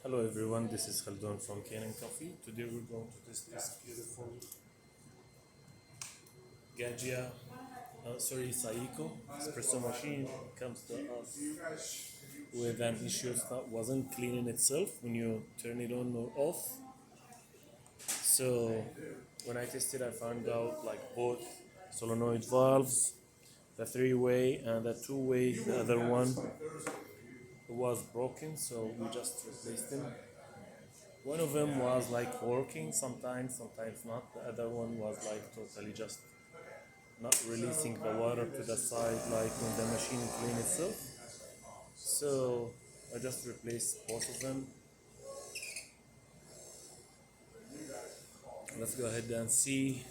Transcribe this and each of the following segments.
Hello everyone, this is Khaldun from Kanen Coffee. Today we're going to test this beautiful Gaggia, Saeco espresso machine. Comes to us with an issue that wasn't cleaning itself when you turn it on or off. So when I tested, I found out like both solenoid valves, the three-way and the two-way, the other one was broken, so we just replaced them. One of them was like working sometimes, sometimes not. The other one was like totally just not releasing the water to the side like when the machine clean itself. So I just replaced both of them. Let's go ahead and see.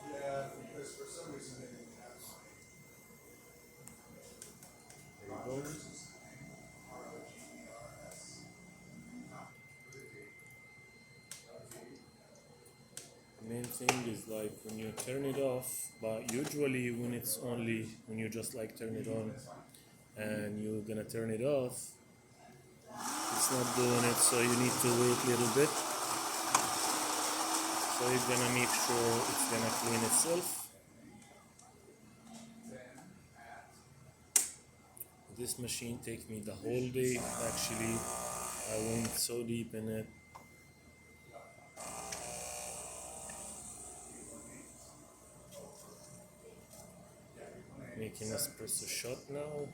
There you go. The main thing is like when you turn it off, but usually when it's only when you just like turn it on and you're gonna turn it off, it's not doing it, so you need to wait a little bit. So you're gonna make sure it's gonna clean itself. This machine take me the whole day. Actually, I went so deep in it. Making espresso shot now.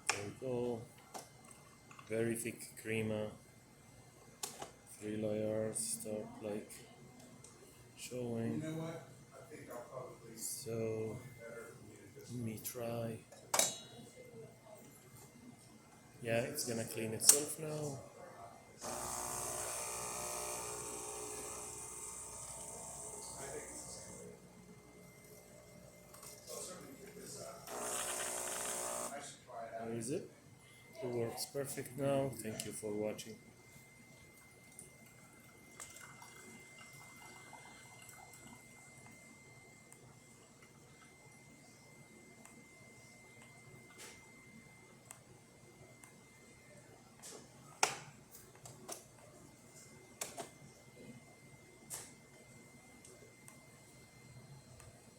There we go. Very thick crema. 3 layers. Start like showing. So let me try. Yeah, it's gonna clean itself now. There is it. It works perfect now. Thank you for watching.